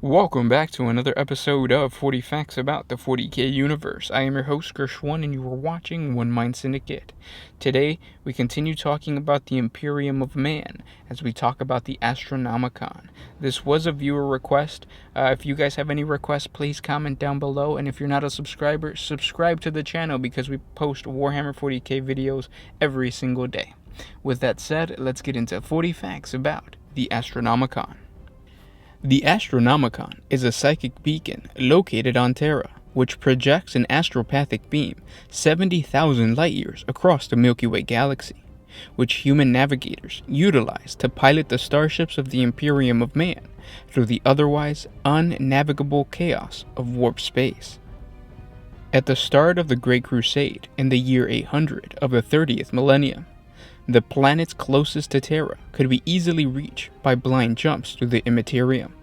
Welcome back to another episode of 40 Facts About the 40K Universe. I am your host, Gershwan, and you are watching One Mind Syndicate. Today, we continue talking about the Imperium of Man as we talk about the Astronomicon. This was a viewer request. If you guys have any requests, please comment down below. And if you're not a subscriber, subscribe to the channel because we post Warhammer 40K videos every single day. With that said, let's get into 40 Facts About the Astronomicon. The Astronomicon is a psychic beacon located on Terra, which projects an astropathic beam 70,000 light-years across the Milky Way galaxy, which human navigators utilize to pilot the starships of the Imperium of Man through the otherwise unnavigable chaos of warp space. At the start of the Great Crusade in the year 800 of the 30th millennium, the planets closest to Terra could be easily reached by blind jumps through the Immaterium.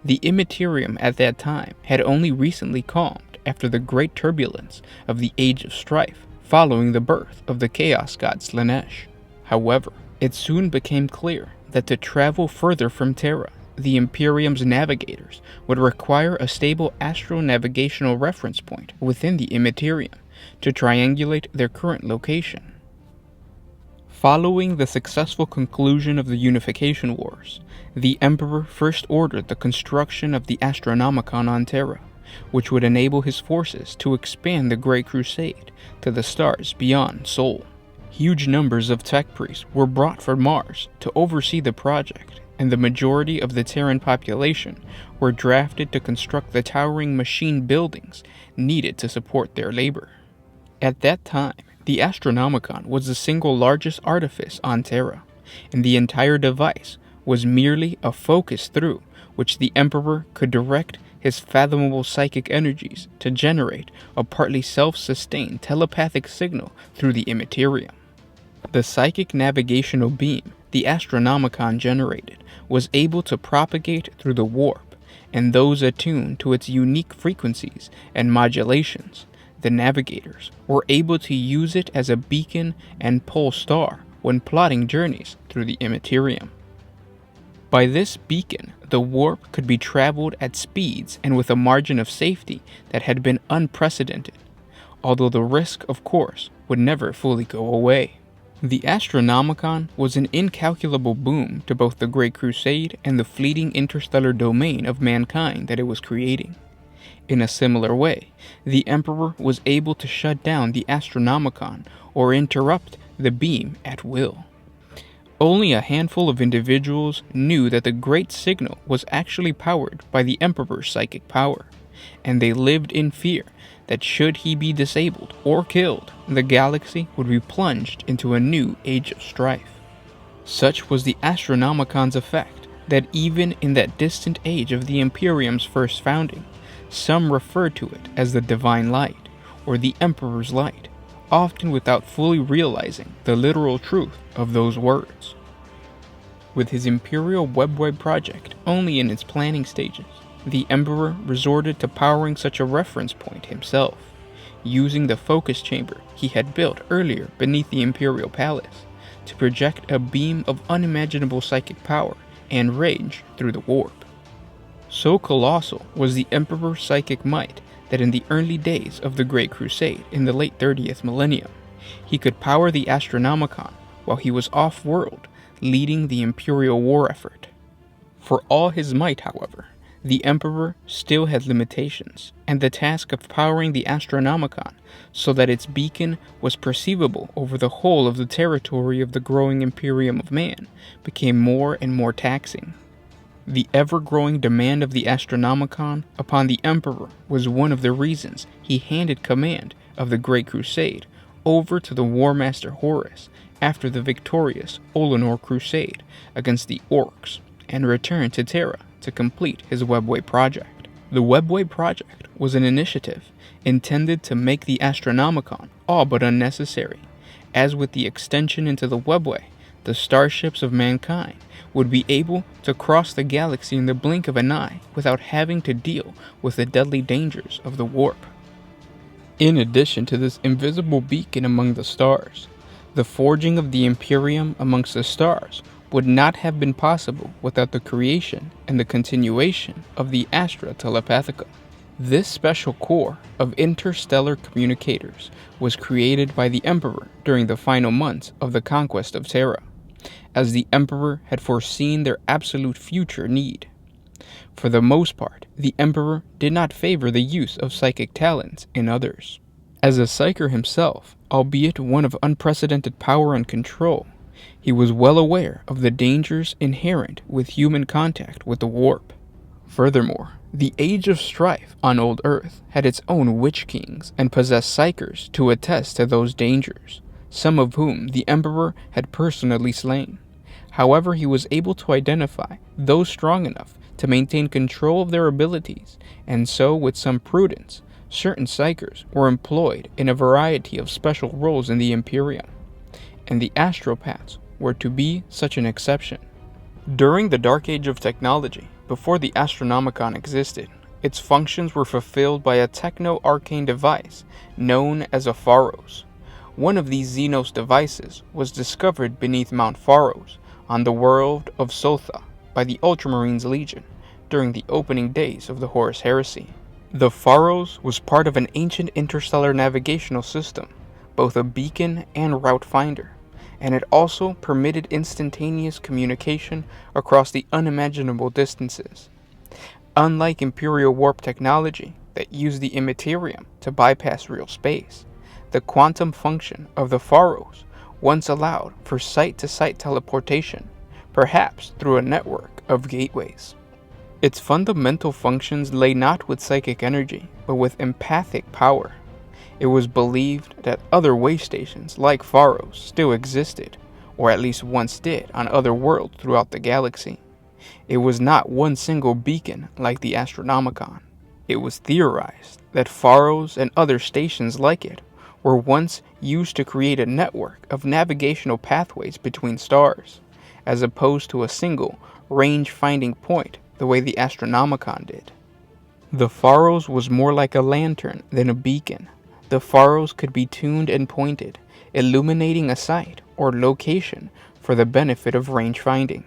The Immaterium at that time had only recently calmed after the great turbulence of the Age of Strife following the birth of the Chaos god Slaanesh. However, it soon became clear that to travel further from Terra, the Imperium's navigators would require a stable astronavigational reference point within the Immaterium to triangulate their current location. Following the successful conclusion of the Unification Wars, the Emperor first ordered the construction of the Astronomicon on Terra, which would enable his forces to expand the Great Crusade to the stars beyond Sol. Huge numbers of tech priests were brought from Mars to oversee the project, and the majority of the Terran population were drafted to construct the towering machine buildings needed to support their labor. At that time, the Astronomicon was the single largest artifice on Terra, and the entire device was merely a focus through which the Emperor could direct his fathomable psychic energies to generate a partly self-sustained telepathic signal through the Immaterium. The psychic navigational beam the Astronomicon generated was able to propagate through the warp, and those attuned to its unique frequencies and modulations, the navigators were able to use it as a beacon and pole star when plotting journeys through the Immaterium. By this beacon, the warp could be traveled at speeds and with a margin of safety that had been unprecedented, although the risk, of course, would never fully go away. The Astronomicon was an incalculable boon to both the Great Crusade and the fleeting interstellar domain of mankind that it was creating. In a similar way, the Emperor was able to shut down the Astronomicon or interrupt the beam at will. Only a handful of individuals knew that the Great Signal was actually powered by the Emperor's psychic power, and they lived in fear that should he be disabled or killed, the galaxy would be plunged into a new age of strife. Such was the Astronomicon's effect that even in that distant age of the Imperium's first founding, some referred to it as the Divine Light, or the Emperor's Light, often without fully realizing the literal truth of those words. With his Imperial Webway project only in its planning stages, the Emperor resorted to powering such a reference point himself, using the focus chamber he had built earlier beneath the Imperial Palace to project a beam of unimaginable psychic power and rage through the warp. So colossal was the Emperor's psychic might that in the early days of the Great Crusade in the late 30th millennium, he could power the Astronomicon while he was off-world, leading the Imperial war effort. For all his might, however, the Emperor still had limitations, and the task of powering the Astronomicon so that its beacon was perceivable over the whole of the territory of the growing Imperium of Man became more and more taxing. The ever-growing demand of the Astronomicon upon the Emperor was one of the reasons he handed command of the Great Crusade over to the War Master Horus after the victorious Olenor Crusade against the Orcs, and returned to Terra to complete his Webway project. The Webway project was an initiative intended to make the Astronomicon all but unnecessary, as with the extension into the Webway, the starships of mankind would be able to cross the galaxy in the blink of an eye without having to deal with the deadly dangers of the warp. In addition to this invisible beacon among the stars, the forging of the Imperium amongst the stars would not have been possible without the creation and the continuation of the Astra Telepathica. This special corps of interstellar communicators was created by the Emperor during the final months of the conquest of Terra, as the Emperor had foreseen their absolute future need. For the most part, the Emperor did not favor the use of psychic talents in others. As a psyker himself, albeit one of unprecedented power and control, he was well aware of the dangers inherent with human contact with the warp. Furthermore, the Age of Strife on Old Earth had its own Witch Kings and possessed psychers to attest to those dangers, some of whom the Emperor had personally slain. However, he was able to identify those strong enough to maintain control of their abilities, and so, with some prudence, certain psychers were employed in a variety of special roles in the Imperium, and the astropaths were to be such an exception. During the Dark Age of technology, before the Astronomicon existed, its functions were fulfilled by a techno-arcane device known as a Pharos. One of these Xenos devices was discovered beneath Mount Pharos on the world of Sotha by the Ultramarines Legion during the opening days of the Horus Heresy. The Pharos was part of an ancient interstellar navigational system, both a beacon and route finder, and it also permitted instantaneous communication across the unimaginable distances. Unlike Imperial warp technology that used the immaterium to bypass real space, the quantum function of the Pharos once allowed for site-to-site teleportation, perhaps through a network of gateways. Its fundamental functions lay not with psychic energy, but with empathic power. It was believed that other way stations like Pharos still existed, or at least once did, on other worlds throughout the galaxy. It was not one single beacon like the Astronomicon. It was theorized that Pharos and other stations like it were once used to create a network of navigational pathways between stars, as opposed to a single range-finding point the way the Astronomicon did. The Pharos was more like a lantern than a beacon. The Pharos could be tuned and pointed, illuminating a site or location for the benefit of range finding.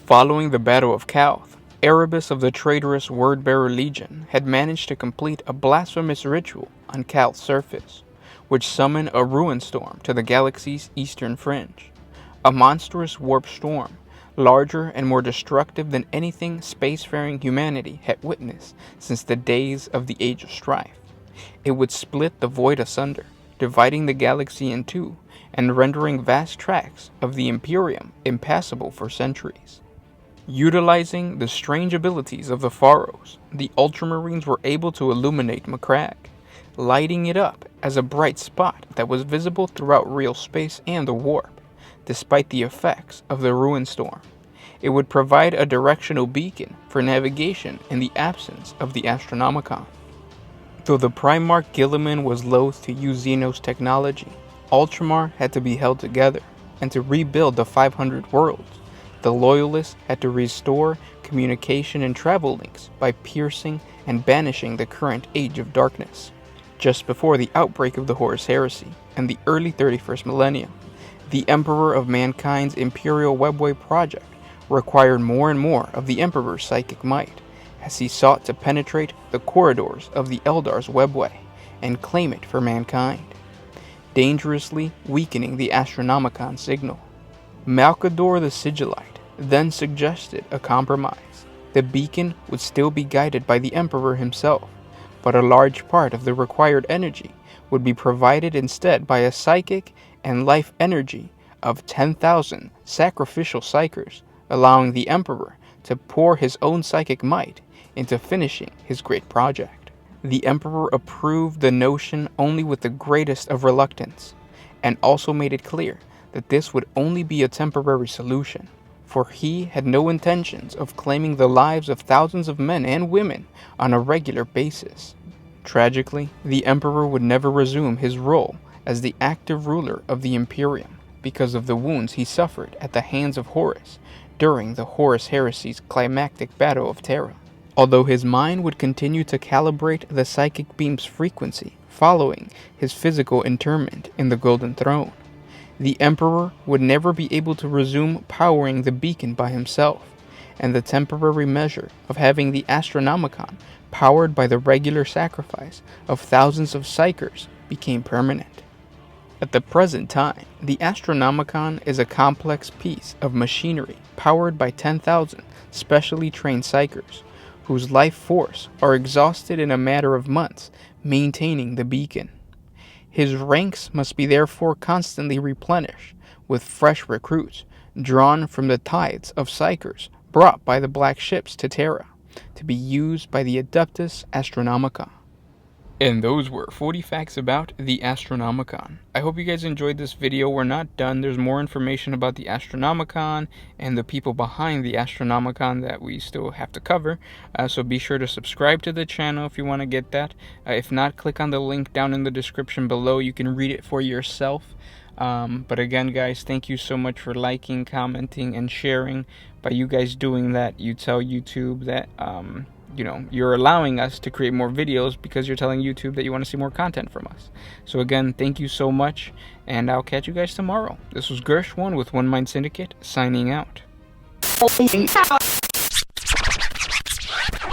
Following the Battle of Calth, Erebus of the traitorous Wordbearer Legion had managed to complete a blasphemous ritual on Calth's surface, which summoned a ruin storm to the galaxy's eastern fringe. A monstrous warp storm, larger and more destructive than anything spacefaring humanity had witnessed since the days of the Age of Strife. It would split the void asunder, dividing the galaxy in two, and rendering vast tracts of the Imperium impassable for centuries. Utilizing the strange abilities of the Pharos, the Ultramarines were able to illuminate Macragge, lighting it up as a bright spot that was visible throughout real space and the warp. Despite the effects of the ruin storm, it would provide a directional beacon for navigation in the absence of the Astronomicon. Though the Primarch Guilliman was loath to use Xenos technology, Ultramar had to be held together, and to rebuild the 500 worlds, the Loyalists had to restore communication and travel links by piercing and banishing the current Age of Darkness. Just before the outbreak of the Horus Heresy and the early 31st millennium, the Emperor of Mankind's Imperial Webway project required more and more of the Emperor's psychic might, as he sought to penetrate the corridors of the Eldar's Webway and claim it for mankind, dangerously weakening the Astronomicon signal. Malcador the Sigillite then suggested a compromise. The beacon would still be guided by the Emperor himself, but a large part of the required energy would be provided instead by a psychic and life energy of 10,000 sacrificial psychers, allowing the Emperor to pour his own psychic might into finishing his great project. The Emperor approved the notion only with the greatest of reluctance, and also made it clear that this would only be a temporary solution, for he had no intentions of claiming the lives of thousands of men and women on a regular basis. Tragically, the Emperor would never resume his role as the active ruler of the Imperium because of the wounds he suffered at the hands of Horus during the Horus Heresy's climactic Battle of Terra. Although his mind would continue to calibrate the psychic beam's frequency following his physical interment in the Golden Throne, The Emperor would never be able to resume powering the beacon by himself, and the temporary measure of having the Astronomicon powered by the regular sacrifice of thousands of psychers became permanent. At the present time, the Astronomicon is a complex piece of machinery powered by 10,000 specially trained psychers, whose life force are exhausted in a matter of months maintaining the beacon. His ranks must be therefore constantly replenished with fresh recruits drawn from the tides of psychers brought by the black ships to Terra, to be used by the Adeptus Astronomica. And those were 40 facts about the Astronomicon. I hope you guys enjoyed this video. We're not done. There's more information about the Astronomicon and the people behind the Astronomicon that we still have to cover. So be sure to subscribe to the channel if you want to get that. If not, click on the link down in the description below. You can read it for yourself. But again, guys, thank you so much for liking, commenting, and sharing. By you guys doing that, you tell YouTube that you're allowing us to create more videos, because you're telling YouTube that you want to see more content from us. So again, thank you so much, and I'll catch you guys tomorrow. This was Gersh1 with One Mind Syndicate, signing out.